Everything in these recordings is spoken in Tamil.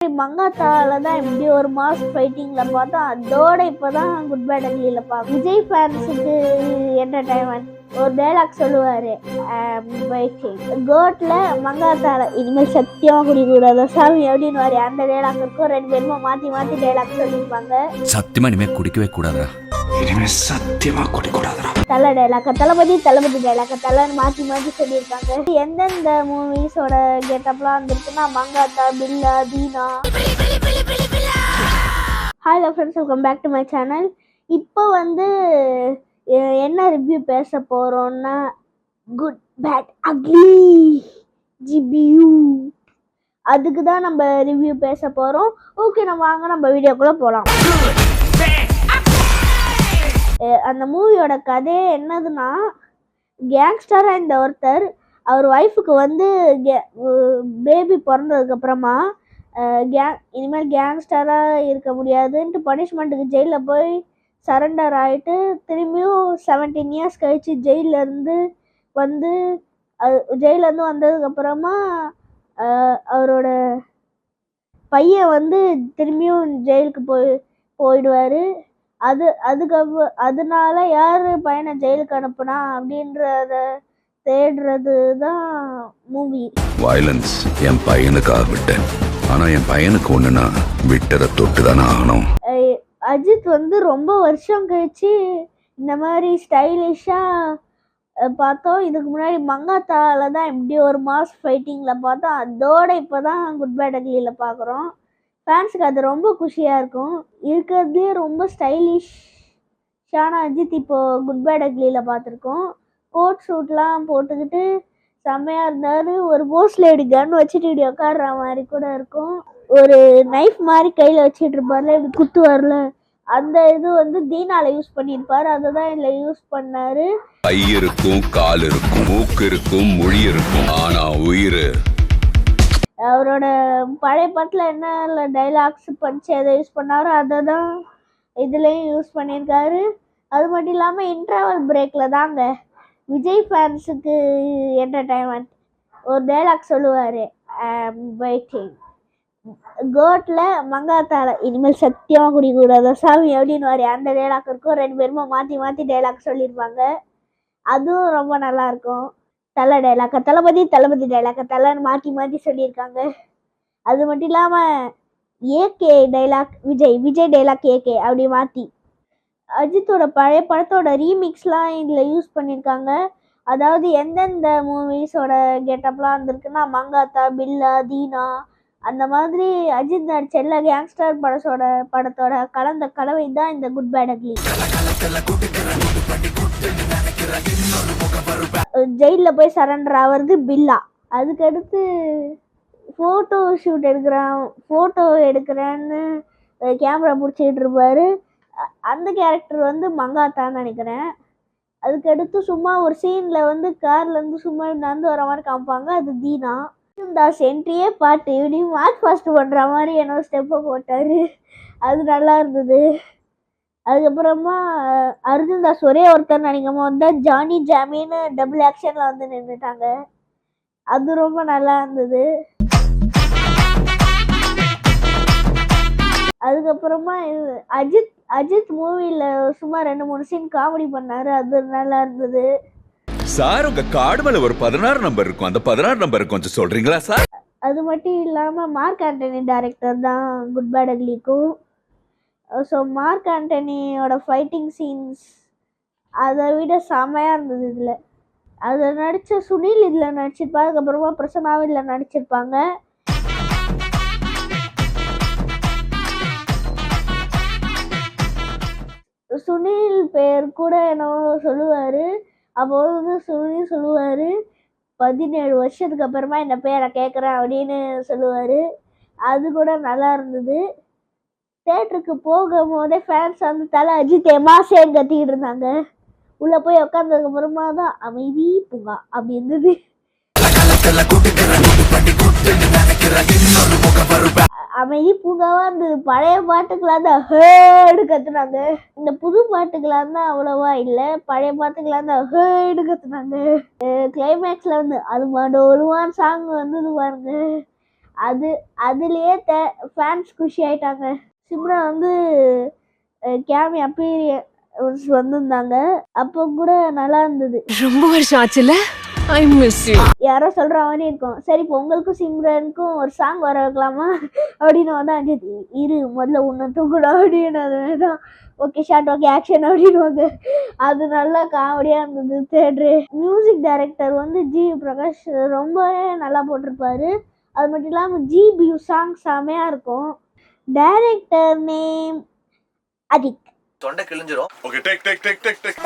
மங்காத்தால தான் இப்படி ஒரு மாஸ் ஃபைட்டிங்ல பார்த்தா அதோட இப்பதான் குட் பேட் அக்லியில பார்க்க விஜய் ஃபேன்ஸுக்கு என்டர்டைன்மெண்ட் ஒரு டைலாக் சொல்லுவாரு கோட்ல மங்காத்தால இனிமேல் சத்தியமா குடிக்கூடாது சாமி அப்படின்னு அந்த டைலாக் இருக்கும். ரெண்டு பேருமா மாத்தி மாத்தி டைலாக் சொல்லியிருப்பாங்க. சத்தியமா இனிமே குடிக்கவே கூடாதா, இனிமே சத்தியமா குடிக்கூடாதா, தலை டைலாக்க தளபதி டைலாக்க தலைன்னு மாற்றி மாற்றி சொல்லியிருக்காங்க. எந்தெந்த மூவிஸோட கெட்டப்லாம் வந்துருக்குன்னா Mankatha, Billa, Dheena. Hi friends, welcome back to my channel. இப்போ என்ன ரிவ்யூ பேச போகிறோன்னா குட் பேட் அக்லி ஜிபியூ, அதுக்கு தான் நம்ம ரிவ்யூ பேச போகிறோம். ஓகே, நம்ம வீடியோக்குள்ளே போகலாம். அந்த மூவியோட கதையே என்னதுன்னா, கேங்ஸ்டராக இந்த ஒருத்தர் அவர் ஒய்ஃபுக்கு பேபி பிறந்ததுக்கப்புறமா இனிமேல் கேங்ஸ்டராக இருக்க முடியாதுன்ட்டு பனிஷ்மெண்ட்டுக்கு ஜெயிலில் போய் சரண்டர் ஆகிட்டு திரும்பியும் 17 இயர்ஸ் கழித்து ஜெயிலேருந்து வந்ததுக்கப்புறமா அவரோட பையன் திரும்பியும் ஜெயிலுக்கு போயிடுவார். அதனால யார் பையனை ஜெயிலுக்கு அனுப்புனா அப்படின்றத தேடுறது தான் மூவி. வயலன்ஸ் என் பையனுக்காக விட்டேன், ஆனா என் பையனுக்கு ஒண்ணுனா விட்டதை தொட்டு தானே ஆகணும். அஜித் ரொம்ப வருஷம் கழிச்சு இந்த மாதிரி ஸ்டைலிஷாக பார்த்தோம். இதுக்கு முன்னாடி மங்காத்தால தான் இப்படி ஒரு மாஸ் ஃபைட்டிங்கில் பார்த்தோம். அதோட இப்போ தான் குட் பேட் அக்லியில பார்க்குறோம். ஃபேன்ஸுக்கு அது ரொம்ப குஷியாக இருக்கும். இருக்கிறதுலே ரொம்ப ஸ்டைலிஷான அஜித் இப்போது குட் பேட் அக்லியில் பார்த்துருக்கோம். கோட் ஷூட்லாம் போட்டுக்கிட்டு செம்மையாக இருந்தார். ஒரு போஸ்டில் இப்படி கன் வச்சுட்டு இப்படி உட்காடுற மாதிரி கூட இருக்கும். ஒரு நைஃப் மாதிரி கையில் வச்சுட்டு இருப்பார்ல, இப்படி குத்துவார்ல, அந்த இது தீனால யூஸ் பண்ணியிருப்பார். அதை தான் இதில் யூஸ் பண்ணார். கை இருக்கும், கால் இருக்கும், மூக்கு இருக்கும், மொழி இருக்கும், ஆனா உயிர். அவரோட பழைய பாட்டில் என்ன டைலாக்ஸ் பஞ்சு எதை யூஸ் பண்ணாரோ அதை தான் இதுலேயும் யூஸ் பண்ணியிருக்காரு. அது மட்டும் இல்லாமல் இன்டர்வல் பிரேக்கில் தாங்க விஜய் ஃபேன்ஸுக்கு என்டர்டைன்மெண்ட் ஒரு டைலாக் சொல்லுவார். வெயிட்டிங் கோட்டில் மங்காத்தால இனிமேல் சத்தியமாக குடிக்கூடாது சாமி அப்படின்னு அந்த டைலாக் இருக்கும். ரெண்டு பேருமா மாற்றி மாற்றி டைலாக் சொல்லியிருப்பாங்க. அதுவும் ரொம்ப நல்லாயிருக்கும். தளபதி டைலாக்க தலைன்னு மாற்றி மாற்றி சொல்லியிருக்காங்க. அது மட்டும் இல்லாமல் AK dialogue Vijay dialogue AK அப்படி மாற்றி அஜித்தோட பழைய படத்தோட ரீமிக்ஸ்லாம் இதில் யூஸ் பண்ணியிருக்காங்க. அதாவது எந்தெந்த மூவிஸோட கெட்டப்லாம் வந்திருக்குன்னா மங்காத்தா, பில்லா, தீனா, அந்த மாதிரி அஜித் நடிச்ச எல்லா கேங்ஸ்டர் படத்தோட கலந்த கலவை தான் இந்த குட் பேட் அக்லி. ஜெயிலில் போய் சரண்டர் ஆகிறது பில்லா. அதுக்கடுத்து ஃபோட்டோ எடுக்கிறேன்னு கேமரா பிடிச்சிக்கிட்டு இருப்பார். அந்த கேரக்டர் மங்காத்தான்னு நினைக்கிறேன். அதுக்கடுத்து சும்மா ஒரு சீனில் கார்லேருந்து சும்மா நடந்து வர மாதிரி காமிப்பாங்க, அது தீனா. தாஸ் என்ட்ரியே பாட்டு இப்படி மார்க் ஃபாஸ்ட் பண்ணுற மாதிரி என்னோட ஸ்டெப்பை போட்டார். அது நல்லா இருந்தது. அதுக்கப்புறமா அர்ஜுன் தாஸ் ஒரே ஒருத்தர் நினைக்கும் போது தான் ஜானி ஜாமின்னு டபுள் ஆக்ஷனில் நின்றுட்டாங்க. அது ரொம்ப நல்லா இருந்தது. அதுக்கப்புறமா அஜித் மூவியில் சும்மா 2-3 சீன் காமெடி பண்ணார். அது நல்லா இருந்தது. சார், உங்க கார்டு மேல ஒரு 16 நம்பர் இருக்கும், அந்த 16 நம்பர் கொஞ்சம் சொல்றீங்களா சார்? அது மட்டும் இல்லாமல் மார்க் ஆண்டனி டைரக்டர் தான் குட் பேட் அக்லிக்கும். ஸோ மார்க் ஆண்டனியோட ஃபைட்டிங் சீன்ஸ் அதை விட செமையாக இருந்தது. இதில் அதில் நடித்த சுனில் இதில் நடிச்சிருப்பாங்க. அதுக்கப்புறமா பிரசன்னாவும் இதில் நடிச்சிருப்பாங்க. சுனில் பேர் கூட என்னவோ சொல்லுவார். அப்போது சுனில் சொல்லுவார், 17 வருஷத்துக்கு அப்புறமா இந்த பேரை கேட்குறேன் அப்படின்னு சொல்லுவார். அது கூட நல்லா இருந்தது. தேட்டருக்கு போகும்போதே ஃபேன்ஸ் தலை அஜித் மாசேன்னு கத்திக்கிட்டு இருந்தாங்க. உள்ளே போய் உட்காந்ததுக்கு அப்புறமா தான் அமைதி பூங்கா அப்படி இருந்தது. அமைதி பூங்காவா இருந்தது. பழைய பாட்டுக்கெல்லாம் தான் ஹேடு கத்துனாங்க. இந்த புது பாட்டுக்கெல்லாம் தான் அவ்வளவா இல்லை. பழைய பாட்டுக்கெல்லாம் தான் ஹேடு கத்துனாங்க. கிளைமேக்ஸ்ல அது மாடோலுவான் சாங் வந்தது பாருங்க, அதுலேயே ஃபேன்ஸ் குஷி ஆயிட்டாங்க. சிம்ரன் வந்து கேமி அப்பீரியன்ஸ் வந்திருந்தாங்க. அப்போ கூட நல்லா இருந்தது. ரொம்ப வருஷம் ஆச்சுல. I miss you. யாரோ சொல்ற மாதிரி இருக்கும். சரி இப்போ உங்களுக்கும் சிம்ரனுக்கும் ஒரு சாங் வர வைக்கலாமா அப்படின்னு வந்து அஜித் இரு முதல்ல உன்னை தூக்கணும் அப்படின்னு தான். ஓகே ஷார்ட் ஓகே ஆக்ஷன் அப்படின்வாங்க. அது நல்லா காமெடியாக இருந்தது தேட்ரு. மியூசிக் டைரக்டர் வந்து ஜி பிரகாஷ் ரொம்பவே நல்லா போட்டிருப்பாரு. அது மட்டும் இல்லாமல் ஜிபியூ சாங் செமையாக இருக்கும். Director name Ajith. தொண்டை கிழிஞ்சிரும். Okay take take take take take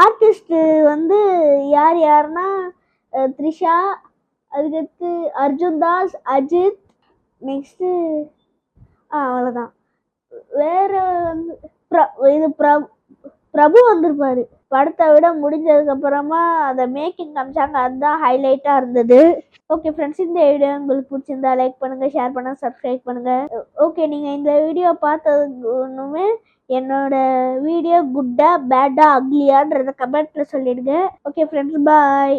artist வந்து யாருன்னா த்ரிஷா, அதுக்கடுத்து அர்ஜுன் தாஸ், அஜித், நெக்ஸ்ட்டு அவ்வளோதான். வேற வந்து பிரபு வந்திருப்பாரு. படத்தை விட முடிஞ்சதுக்கப்புறமா அதை மேக்கிங் காமிச்சாங்க, அதுதான் ஹைலைட்டாக இருந்தது. ஓகே ஃப்ரெண்ட்ஸ், இந்த வீடியோ உங்களுக்கு பிடிச்சிருந்தா லைக் பண்ணுங்கள், ஷேர் பண்ணுங்கள், சப்ஸ்கிரைப் பண்ணுங்கள். ஓகே நீங்கள் இந்த வீடியோ பார்த்ததுக்கு ஒன்றுமே என்னோட வீடியோ குட்டா பேட்டா அக்லியான்றத கமெண்ட்டில் சொல்லிடுங்க. ஓகே ஃப்ரெண்ட்ஸ், பாய்.